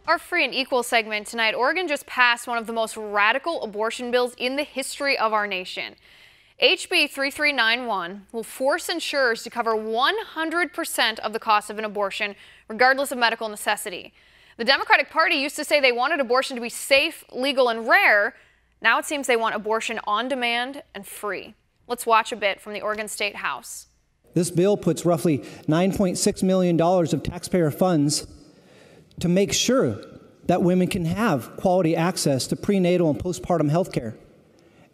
Our Free and Equal segment tonight, Oregon just passed one of the most radical abortion bills in the history of our nation. HB 3391 will force insurers to cover 100% of the cost of an abortion, regardless of medical necessity. The Democratic Party used to say they wanted abortion to be safe, legal, and rare. Now it seems they want abortion on demand and free. Let's watch a bit from the Oregon State House. This bill puts roughly $9.6 million of taxpayer funds to make sure that women can have quality access to prenatal and postpartum health care.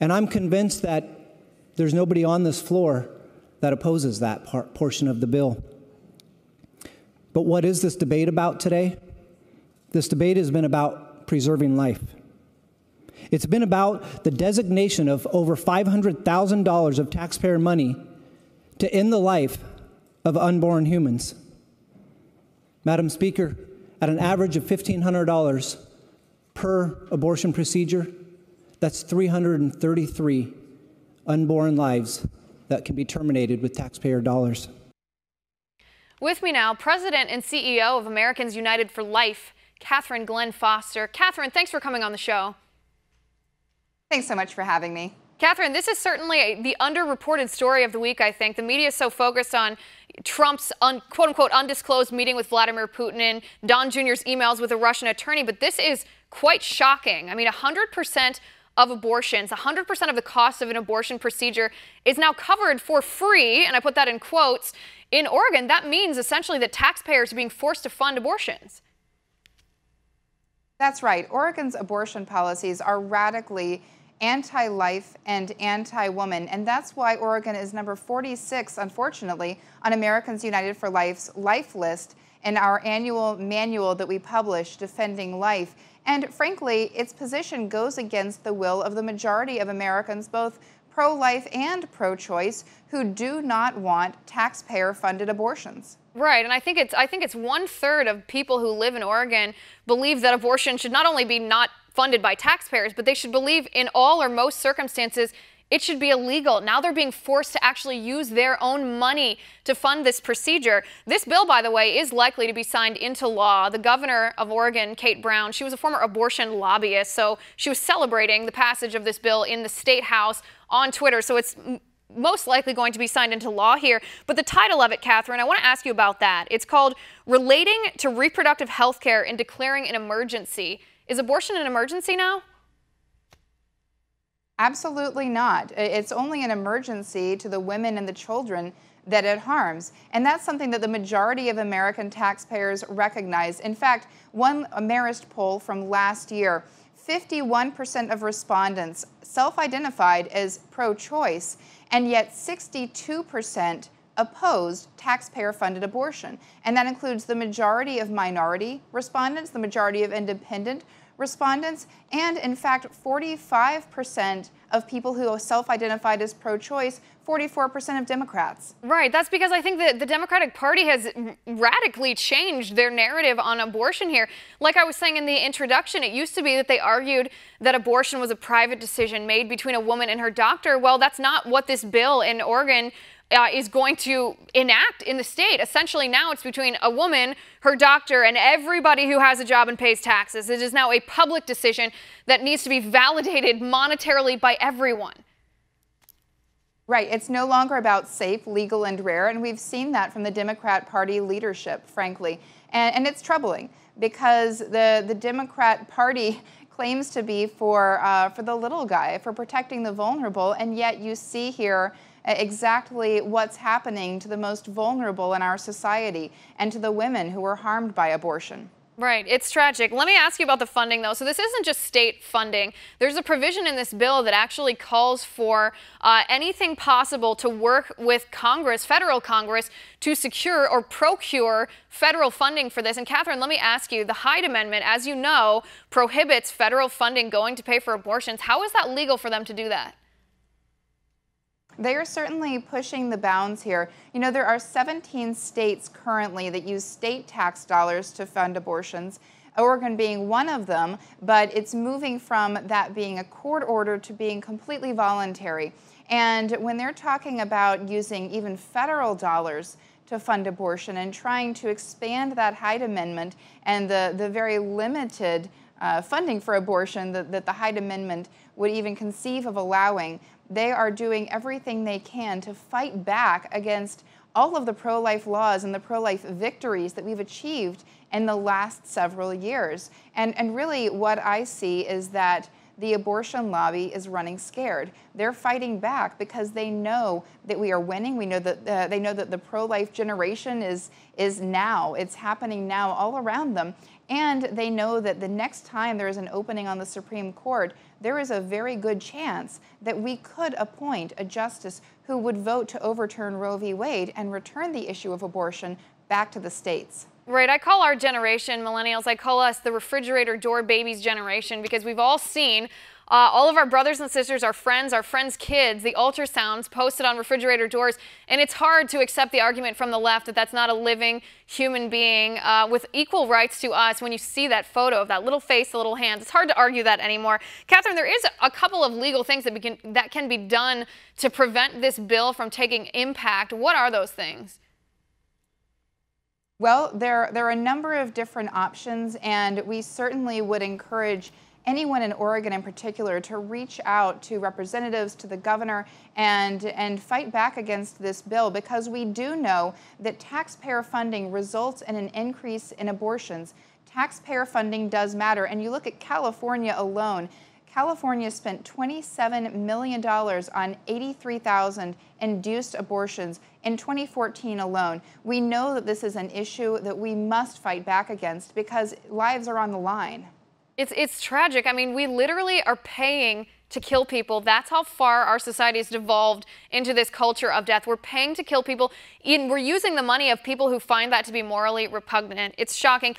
And I'm convinced that there's nobody on this floor that opposes that portion of the bill. But what is this debate about today? This debate has been about preserving life. It's been about the designation of over $500,000 of taxpayer money to end the life of unborn humans. Madam Speaker, at an average of $1,500 per abortion procedure, that's 333 unborn lives that can be terminated with taxpayer dollars. With me now, President and CEO of Americans United for Life, Catherine Glenn Foster. Catherine, thanks for coming on the show. Thanks so much for having me. Catherine, this is certainly the underreported story of the week, I think. The media is so focused on Trump's quote-unquote undisclosed meeting with Vladimir Putin and Don Jr.'s emails with a Russian attorney, but this is quite shocking. I mean, 100% of abortions, 100% of the cost of an abortion procedure is now covered for free, and I put that in quotes, in Oregon. That means essentially that taxpayers are being forced to fund abortions. That's right. Oregon's abortion policies are radically anti-life and anti-woman, and that's why Oregon is number 46, unfortunately, on Americans United for Life's life list in our annual manual that we publish, Defending Life. And frankly, its position goes against the will of the majority of Americans, both pro-life and pro-choice, who do not want taxpayer-funded abortions. Right, and I think it's 1/3 of people who live in Oregon believe that abortion should not only be not funded by taxpayers, but they should believe in all or most circumstances it should be illegal. Now they're being forced to actually use their own money to fund this procedure. This bill, by the way, is likely to be signed into law. The governor of Oregon, Kate Brown, she was a former abortion lobbyist, so she was celebrating the passage of this bill in the State House on Twitter. So it's most likely going to be signed into law here. But the title of it, Catherine, I want to ask you about that. It's called Relating to Reproductive Health Care and Declaring an Emergency. Is abortion an emergency now? Absolutely not. It's only an emergency to the women and the children that it harms. And that's something that the majority of American taxpayers recognize. In fact, one Marist poll from last year, 51% of respondents self-identified as pro-choice, and yet 62% opposed taxpayer-funded abortion. And that includes the majority of minority respondents, the majority of independent respondents, and in fact, 45% of people who self-identified as pro-choice, 44% of Democrats. Right, that's because I think that the Democratic Party has radically changed their narrative on abortion here. Like I was saying in the introduction, it used to be that they argued that abortion was a private decision made between a woman and her doctor. Well, that's not what this bill in Oregon is going to enact in the state. Essentially now it's between a woman, her doctor, and everybody who has a job and pays taxes. It is now a public decision that needs to be validated monetarily by everyone. Right. It's no longer about safe, legal, and rare, and we've seen that from the Democrat Party leadership, frankly. And it's troubling because the Democrat Party claims to be for the little guy, for protecting the vulnerable, and yet you see here exactly what's happening to the most vulnerable in our society and to the women who were harmed by abortion. Right. It's tragic. Let me ask you about the funding, though. So this isn't just state funding. There's a provision in this bill that actually calls for anything possible to work with Congress, federal Congress, to secure or procure federal funding for this. And Catherine, let me ask you, the Hyde Amendment, as you know, prohibits federal funding going to pay for abortions. How is that legal for them to do that? They are certainly pushing the bounds here. You know, there are 17 states currently that use state tax dollars to fund abortions, Oregon being one of them, but it's moving from that being a court order to being completely voluntary. And when they're talking about using even federal dollars to fund abortion and trying to expand that Hyde Amendment and the very limited funding for abortion that the Hyde Amendment would even conceive of allowing. They are doing everything they can to fight back against all of the pro-life laws and the pro-life victories that we've achieved in the last several years. And really what I see is that the abortion lobby is running scared. They're fighting back because they know that we are winning. We know that they know that the pro-life generation is now. It's happening now all around them. And they know that the next time there is an opening on the Supreme Court, there is a very good chance that we could appoint a justice who would vote to overturn Roe v. Wade and return the issue of abortion back to the states. Right, I call our generation, millennials, I call us the refrigerator door babies generation, because we've all seen all of our brothers and sisters, our friends' kids, the ultrasounds posted on refrigerator doors, and it's hard to accept the argument from the left that that's not a living human being with equal rights to us. When you see that photo of that little face, the little hands, it's hard to argue that anymore. Catherine, there is a couple of legal things that can be done to prevent this bill from taking impact. What are those things? Well, there are a number of different options, and we certainly would encourage anyone in Oregon in particular to reach out to representatives, to the governor, and fight back against this bill, because we do know that taxpayer funding results in an increase in abortions. Taxpayer funding does matter, and you look at California alone. California spent $27 million on 83,000 induced abortions in 2014 alone. We know that this is an issue that we must fight back against because lives are on the line. It's tragic. I mean, we literally are paying to kill people. That's how far our society has devolved into this culture of death. We're paying to kill people, and we're using the money of people who find that to be morally repugnant. It's shocking.